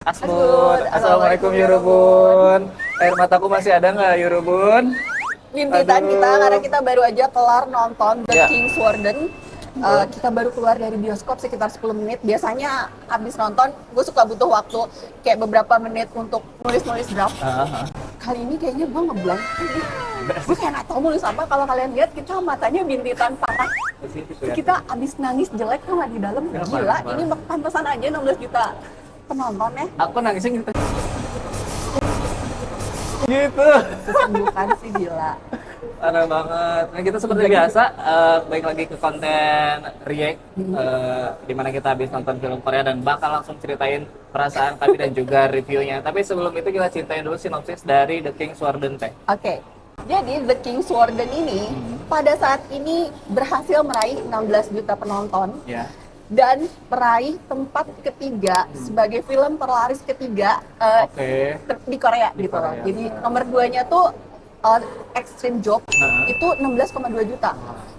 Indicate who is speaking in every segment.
Speaker 1: Asmud, assalamualaikum Yurubun. Air mataku masih ada nggak Yurubun?
Speaker 2: Bintitan kita karena kita baru aja kelar nonton The
Speaker 1: Ya.
Speaker 2: King's Warden. Kita baru keluar dari bioskop sekitar 10 menit. Biasanya habis nonton gue suka butuh waktu kayak beberapa menit untuk nulis draft. Kali ini kayaknya gue ngeblank. Gue kayak nggak tahu nulis apa. Kalau kalian lihat kita matanya bintitan parah. Kita abis nangis jelek sama di dalam. Gila, ini pantesan aja 16 juta penonton ya.
Speaker 1: Aku nangisnya gitu. Gitu.
Speaker 2: Bukan sih, gila.
Speaker 1: Parah banget. Nah, kita seperti biasa balik lagi ke konten react di mana kita habis nonton film Korea dan bakal langsung ceritain perasaan kami dan juga reviewnya. Tapi sebelum itu kita ceritain dulu sinopsis dari The King's Warden teh.
Speaker 2: Oke. Jadi The King's Warden ini pada saat ini berhasil meraih 16 juta penonton.
Speaker 1: Ya.
Speaker 2: Dan meraih tempat ketiga sebagai film terlaris ketiga
Speaker 1: Oke.
Speaker 2: di Korea
Speaker 1: Di
Speaker 2: gitu loh.
Speaker 1: Korea.
Speaker 2: Jadi nomor 2-nya tuh Extreme Job itu 16,2 juta.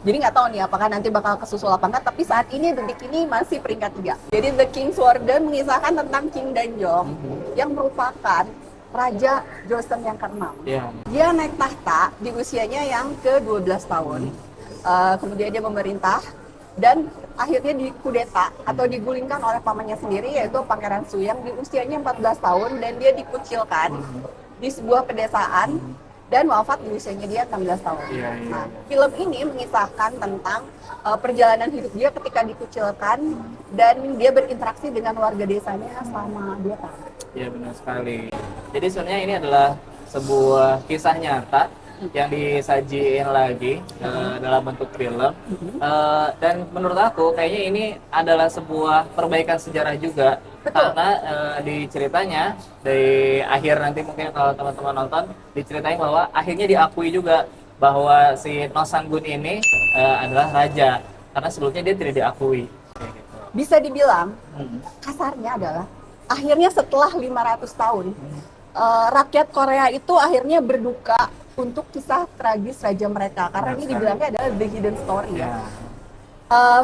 Speaker 2: Jadi nggak tahu nih apakah nanti bakal kesusul apa enggak, tapi saat ini detik ini masih peringkat 3. Jadi The King's Warden mengisahkan tentang King Dan-jong yang merupakan Raja Joseon yang ke-6.
Speaker 1: Iya.
Speaker 2: Dia naik tahta di usianya yang ke-12 tahun. Kemudian dia memerintah dan akhirnya dikudeta atau digulingkan oleh pamannya sendiri, yaitu Pangeran Su yang di usianya 14 tahun dan dia dikucilkan di sebuah pedesaan dan wafat di usianya dia 16 tahun.
Speaker 1: Iya.
Speaker 2: Nah, film ini mengisahkan tentang perjalanan hidup dia ketika dikucilkan dan dia berinteraksi dengan warga desanya selama 2 tahun.
Speaker 1: Iya, benar sekali. Jadi sebenarnya ini adalah sebuah kisah nyata yang disajiin lagi dalam bentuk film. Dan menurut aku kayaknya ini adalah sebuah perbaikan sejarah juga.
Speaker 2: Betul.
Speaker 1: Karena di ceritanya di akhir nanti mungkin kalau teman-teman nonton diceritain bahwa akhirnya diakui juga bahwa si No Sang-gun ini adalah raja, karena sebelumnya dia tidak diakui.
Speaker 2: Bisa dibilang kasarnya adalah akhirnya setelah 500 tahun rakyat Korea itu akhirnya berduka untuk kisah tragis raja mereka, karena ini dibilangnya adalah the hidden story ya.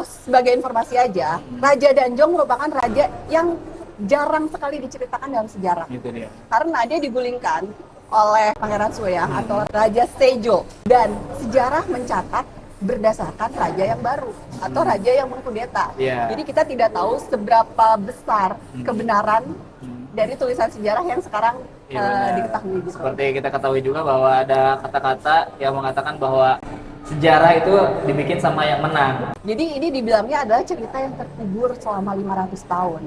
Speaker 2: Sebagai informasi aja, Raja Danjong merupakan raja yang jarang sekali diceritakan dalam sejarah.
Speaker 1: Gitu dia.
Speaker 2: Karena dia digulingkan oleh Pangeran Soyang atau Raja Sejong, dan sejarah mencatat berdasarkan raja yang baru atau raja yang mengkudeta.
Speaker 1: Iya.
Speaker 2: Jadi kita tidak tahu seberapa besar kebenaran dari tulisan sejarah yang sekarang
Speaker 1: Iya, benar.
Speaker 2: diketahui gitu.
Speaker 1: Seperti kita ketahui juga bahwa ada kata-kata yang mengatakan bahwa sejarah itu dibikin sama yang menang.
Speaker 2: Jadi ini dibilangnya adalah cerita yang terkubur selama 500 tahun.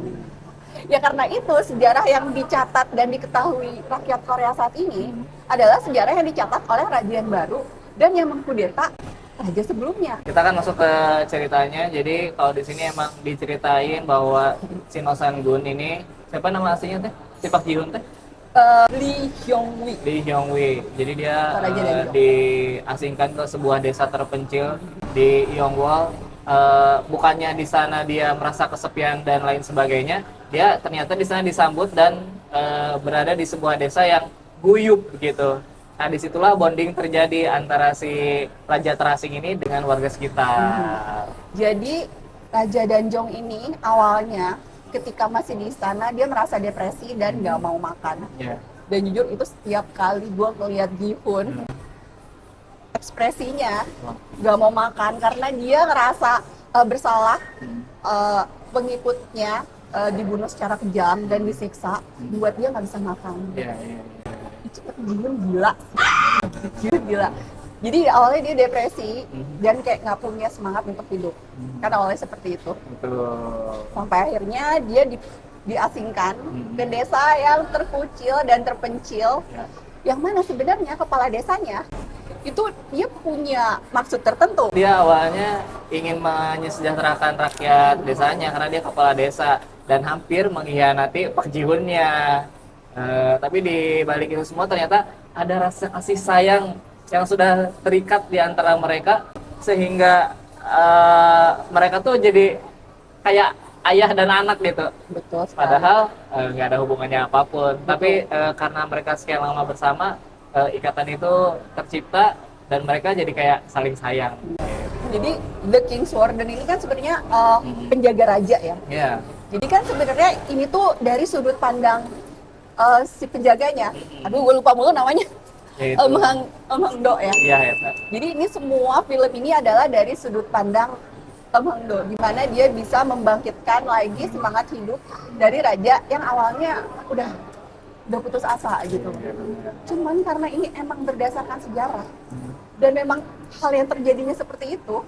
Speaker 2: Ya karena itu sejarah yang dicatat dan diketahui rakyat Korea saat ini adalah sejarah yang dicatat oleh raja yang baru dan yang mengkudeta raja sebelumnya.
Speaker 1: Kita kan masuk ke ceritanya. Jadi kalau di sini emang diceritain bahwa si No Sang-gun ini, siapa nama aslinya teh? Si Park Ji-hoon teh?
Speaker 2: Lee Hyung-wi.
Speaker 1: Lee Hyung-wi. Jadi dia
Speaker 2: Raja Danjong.
Speaker 1: diasingkan ke sebuah desa terpencil di Yongwol. Bukannya di sana dia merasa kesepian dan lain sebagainya, dia ternyata di sana disambut dan berada di sebuah desa yang guyup gitu. Nah, disitulah bonding terjadi antara si raja terasing ini dengan warga sekitar.
Speaker 2: Jadi Raja Danjong ini awalnya ketika masih di istana dia merasa depresi dan nggak mau makan.
Speaker 1: Ya.
Speaker 2: Dan jujur itu setiap kali gue ngeliat Gi-hun ekspresinya nggak mau makan karena dia ngerasa bersalah, pengikutnya dibunuh secara kejam dan disiksa, buat dia nggak bisa makan.
Speaker 1: Ya.
Speaker 2: Itu Gi-hun gila. Gi-hun gila. Jadi awalnya dia depresi dan kayak nggak punya semangat untuk hidup. Kan awalnya seperti itu.
Speaker 1: Betul.
Speaker 2: Sampai akhirnya dia diasingkan ke desa yang terkucil dan terpencil, yang mana sebenarnya kepala desanya itu dia punya maksud tertentu.
Speaker 1: Dia awalnya ingin menyejahterakan rakyat desanya karena dia kepala desa dan hampir mengkhianati Park Ji-hoon-nya. Tapi di balik itu semua ternyata ada rasa kasih sayang yang sudah terikat di antara mereka sehingga mereka tuh jadi kayak ayah dan anak gitu.
Speaker 2: Betul sekali.
Speaker 1: Padahal nggak ada hubungannya apapun. Tapi karena mereka sekian lama bersama, ikatan itu tercipta dan mereka jadi kayak saling sayang.
Speaker 2: Jadi The King's Warden ini kan sebenarnya penjaga raja ya.
Speaker 1: Iya.
Speaker 2: Jadi kan sebenarnya ini tuh dari sudut pandang si penjaganya. Aduh, gue lupa mulu namanya.
Speaker 1: Yaitu,
Speaker 2: Em Hang Do ya.
Speaker 1: iya ya.
Speaker 2: Jadi ini semua film ini adalah dari sudut pandang Em Hang Do, di mana dia bisa membangkitkan lagi semangat hidup dari raja yang awalnya udah putus asa gitu. Cuman karena ini emang berdasarkan sejarah dan memang hal yang terjadinya seperti itu.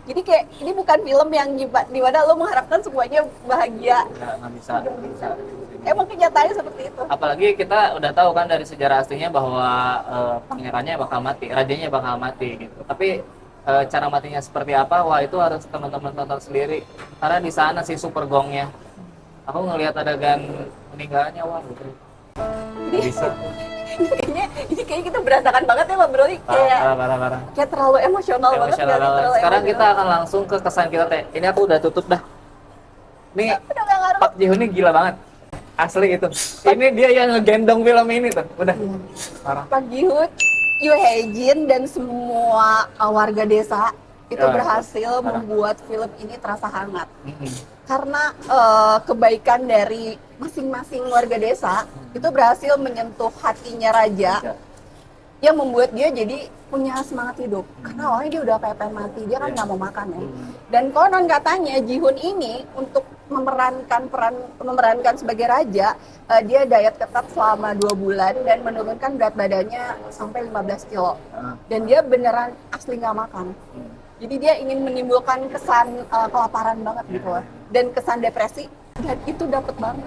Speaker 2: Jadi kayak ini bukan film yang di mana lo mengharapkan semuanya bahagia.
Speaker 1: Nggak bisa.
Speaker 2: Emang kenyataannya seperti itu.
Speaker 1: Apalagi kita udah tahu kan dari sejarah aslinya bahwa pangerannya bakal mati, rajanya bakal mati gitu. Tapi cara matinya seperti apa? Wah, itu harus teman-teman tonton sendiri. Karena di sana sih super gongnya. Aku ngelihat adegan meninggalnya, wah gitu. Nggak bisa.
Speaker 2: ini kayaknya kita berantakan banget ya Mbak Broli, kayak
Speaker 1: Parah.
Speaker 2: kayak terlalu emosional banget.
Speaker 1: Emosional banget.
Speaker 2: Terlalu
Speaker 1: Sekarang kita
Speaker 2: emosional.
Speaker 1: akan langsung ke kesan kita teh. Ini aku udah tutup dah. Nih
Speaker 2: Udah nggak ngaruh.
Speaker 1: Pak Ji-hoon ini gila banget. Asli itu. Ini dia yang ngegendong film ini tuh. Udah. Parah.
Speaker 2: Park Ji-hoon, Yoo Hae-jin dan semua warga desa itu
Speaker 1: Ya,
Speaker 2: berhasil
Speaker 1: parah.
Speaker 2: membuat film ini terasa hangat.
Speaker 1: Mm-mm.
Speaker 2: Karena kebaikan dari masing-masing warga desa itu berhasil menyentuh hatinya raja, yang membuat dia jadi punya semangat hidup. Karena awalnya dia udah pengen mati, dia kan nggak mau makan ya. Dan konon katanya Ji-hoon ini untuk memerankan sebagai raja, dia diet ketat selama 2 bulan dan menurunkan berat badannya sampai 15 kilo. Dan dia beneran asli nggak makan. Jadi dia ingin menimbulkan kesan kelaparan banget gitu loh. Dan kesan depresi, dan itu dapet banget.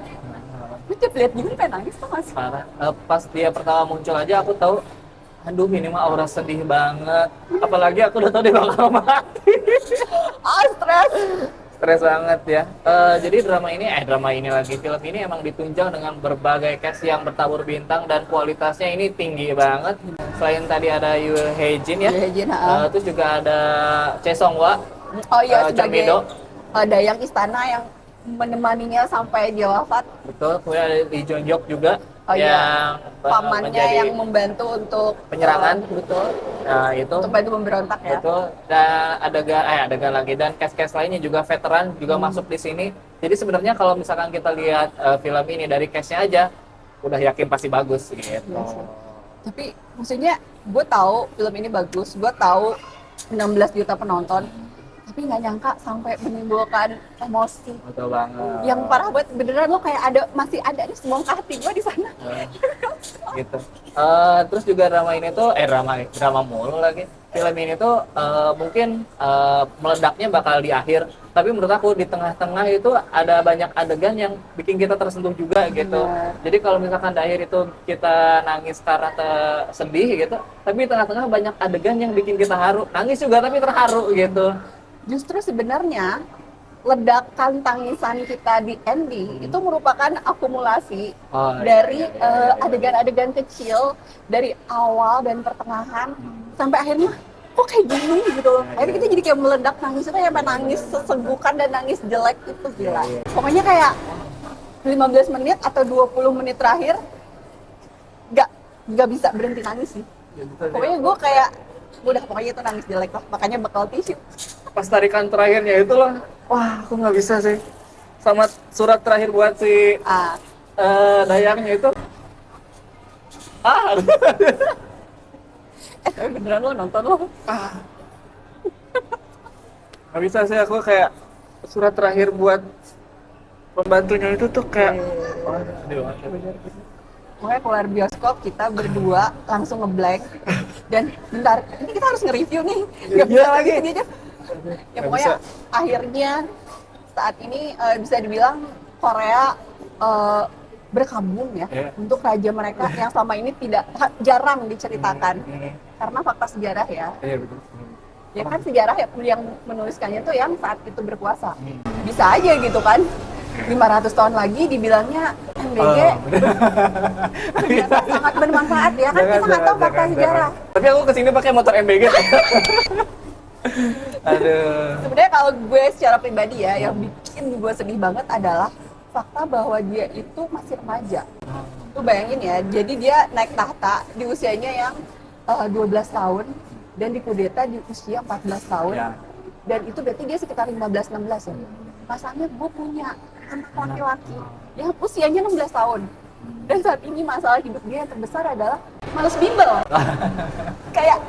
Speaker 2: Gue tiap lihat Ji-hoon pengen nangis tuh nggak sih?
Speaker 1: Parah. Pas dia pertama muncul aja aku tahu, aduh ini mah aura sedih banget. Apalagi aku udah tahu dia bakal mati.
Speaker 2: Stres!
Speaker 1: Stres banget ya. Jadi drama ini lagi, film ini emang ditunjang dengan berbagai cast yang bertabur bintang dan kualitasnya ini tinggi banget. Selain tadi ada Yoo Hae-jin ya,
Speaker 2: Yoo Hae-jin,
Speaker 1: terus juga ada Chae Song-hwa,
Speaker 2: Oh iya,
Speaker 1: Jang
Speaker 2: sebagai
Speaker 1: Mi-do.
Speaker 2: dayang istana yang menemaninya sampai dia wafat.
Speaker 1: Betul. Kemudian ada Lee Jong-hyuk juga
Speaker 2: Oh iya,
Speaker 1: yang
Speaker 2: pamannya
Speaker 1: menjadi
Speaker 2: yang membantu untuk
Speaker 1: penyerangan.
Speaker 2: betul,
Speaker 1: Nah itu
Speaker 2: untuk bantu memberontak ya.
Speaker 1: betul. Dan adegan lagi dan cast lainnya juga veteran juga masuk di sini. Jadi sebenarnya kalau misalkan kita lihat film ini dari castnya aja udah yakin pasti bagus gitu.
Speaker 2: Iya sih. Tapi maksudnya gue tahu film ini bagus, gue tahu 16 juta penonton, tapi nggak nyangka sampai menimbulkan emosi.
Speaker 1: Betul banget.
Speaker 2: Yang parah banget, beneran lo kayak masih ada nih semongkah hati gue di sana.
Speaker 1: Gitu. Terus juga drama ini tuh drama mulu lagi. Film ini tuh mungkin meledaknya bakal di akhir, tapi menurut aku di tengah-tengah itu ada banyak adegan yang bikin kita tersentuh juga gitu. Jadi kalau misalkan di akhir itu kita nangis karena sedih gitu, tapi di tengah-tengah banyak adegan yang bikin kita haru, nangis juga tapi terharu gitu.
Speaker 2: Justru sebenarnya ledakan tangisan kita di ending itu merupakan akumulasi dari adegan-adegan kecil dari awal dan pertengahan sampai akhirnya kok kayak gini gitu loh. Akhirnya kita jadi kayak meledak nangis itu sampai nangis sesenggukan dan nangis jelek itu gila. Pokoknya kayak 15 menit atau 20 menit terakhir nggak bisa berhenti nangis sih. Pokoknya gue kayak pokoknya itu nangis jelek lah, makanya bakal tisu.
Speaker 1: Pas tarikan terakhirnya itu loh, wah aku nggak bisa sih. Sama surat terakhir buat si dayangnya itu.
Speaker 2: Tapi beneran lo nonton lo?
Speaker 1: Nggak bisa sih, aku kayak surat terakhir buat pembantunya itu tuh kayak
Speaker 2: Pokoknya keluar bioskop kita berdua langsung ngeblank. Dan bentar, ini kita harus nge-review nih. Gak bisa lagi aja. Ya pokoknya akhirnya saat ini bisa dibilang Korea berkabung ya untuk raja mereka yang selama ini jarang diceritakan. Karena fakta sejarah ya.
Speaker 1: Iya betul.
Speaker 2: Ya kan sejarah yang menuliskannya tuh yang saat itu berkuasa. Bisa aja gitu kan. 500 tahun lagi dibilangnya MBG ternyata sangat bermanfaat ya kan, kita nggak tahu fakta sejarah.
Speaker 1: Tapi aku kesini pakai motor MBG. Aduh.
Speaker 2: Sebenarnya kalau gue secara pribadi ya, yang bikin gue sedih banget adalah fakta bahwa dia itu masih remaja. Lu bayangin ya, jadi dia naik tahta di usianya yang 12 tahun dan dikudeta di usia 14 tahun. Dan itu berarti dia sekitar 15-16 ya. Pasalnya gue punya anak laki-laki yang usianya 16 tahun. Dan saat ini masalah hidup dia yang terbesar adalah males bimbel. Kayak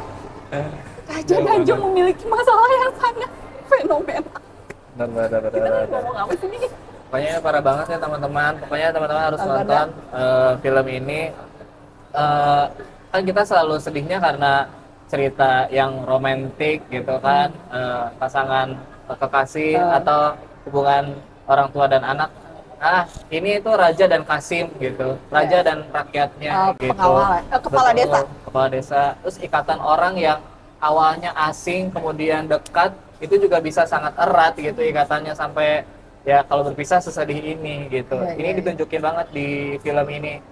Speaker 2: Raja Danjung memiliki masalah yang sangat fenomenal. Kita lagi ngomong apa sih nih?
Speaker 1: Pokoknya parah banget ya teman-teman. Pokoknya teman-teman harus nonton film ini. Kan kita selalu sedihnya karena cerita yang romantis gitu kan, pasangan kekasih atau hubungan orang tua dan anak. Ini itu Raja dan Kasim gitu, Raja dan rakyatnya gitu.
Speaker 2: Kepala desa.
Speaker 1: Kepala desa. Terus ikatan orang yang awalnya asing kemudian dekat itu juga bisa sangat erat gitu ikatannya sampai ya kalau berpisah sesedih ini gitu. Ini ditunjukin banget di film ini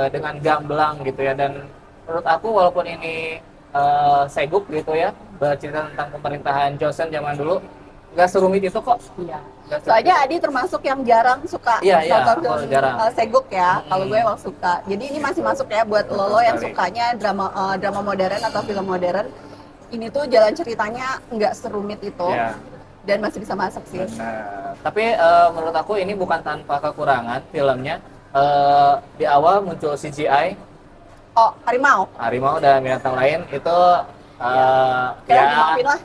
Speaker 1: dengan gamblang gitu ya, dan menurut aku walaupun ini seguk gitu ya, bercerita tentang pemerintahan Joseon zaman dulu, nggak serumit itu kok.
Speaker 2: Iya. Soalnya Adi termasuk yang jarang suka nonton film seguk ya. Kalau gue emang suka. Jadi ini masih masuk ya buat lo yang sukanya drama modern atau film modern. Ini tuh jalan ceritanya nggak serumit itu. Dan masih bisa masuk sih.
Speaker 1: Benar. Tapi menurut aku ini bukan tanpa kekurangan filmnya. Di awal muncul CGI. Harimau dan binatang lain itu
Speaker 2: maafin lah.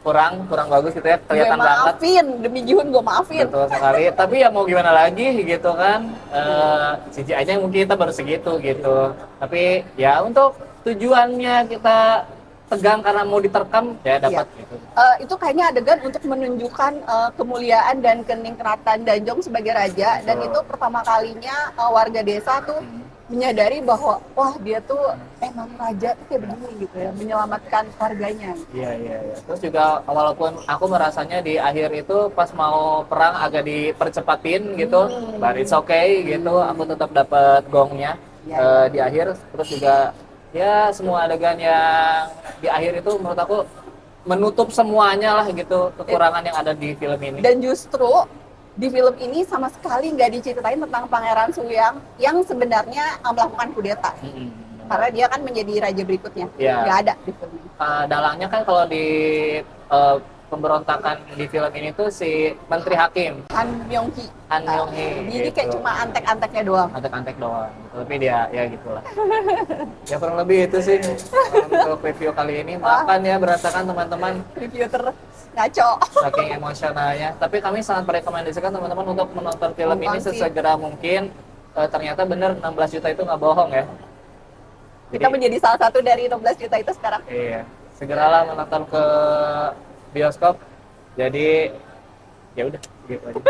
Speaker 1: kurang bagus gitu ya, kelihatan banget.
Speaker 2: Demi Jihun gue maafin.
Speaker 1: Betul sekali. Tapi ya mau gimana lagi gitu kan. CGI-nya mungkin kita baru segitu gitu. Tapi ya untuk tujuannya kita tegang karena mau diterkam ya dapat gitu.
Speaker 2: Itu kayaknya adegan untuk menunjukkan kemuliaan dan kenikmatan Danjong sebagai raja. Dan itu pertama kalinya warga desa tuh menyadari bahwa wah dia tuh emang raja tuh kayak begini gitu ya, menyelamatkan warganya.
Speaker 1: Iya. Terus juga walaupun aku merasanya di akhir itu pas mau perang agak dipercepatin gitu, but it's okay gitu, aku tetap dapat gongnya di akhir. Terus juga ya semua adegan yang di akhir itu menurut aku menutup semuanya lah gitu kekurangan yang ada di film ini. Dan
Speaker 2: justru di film ini sama sekali nggak diceritain tentang Pangeran Suyang yang sebenarnya melakukan kudeta. Karena dia kan menjadi raja berikutnya. Nggak ada di film ini.
Speaker 1: Dalangnya kan kalau di pemberontakan di film ini tuh si Menteri Hakim Han Myung-hee.
Speaker 2: Jadi kayak cuma antek-anteknya doang.
Speaker 1: Antek-antek doang. Tapi dia ya gitulah. Ya kurang lebih itu sih untuk review kali ini. Maafkan ya berantakan teman-teman.
Speaker 2: Review ngaco.
Speaker 1: Saking emosionalnya. Tapi kami sangat merekomendasikan teman-teman untuk menonton film ini sesegera mungkin. Ternyata bener 16 juta itu nggak bohong ya.
Speaker 2: Kita menjadi salah satu dari 16 juta itu sekarang.
Speaker 1: Iya. Segeralah menonton ke bioskop. Jadi ya udah gitu aja.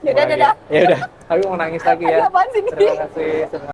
Speaker 2: Ya udah.
Speaker 1: Ya udah. Aku mau nangis lagi ya.
Speaker 2: Apaan sih ini?
Speaker 1: Terima kasih.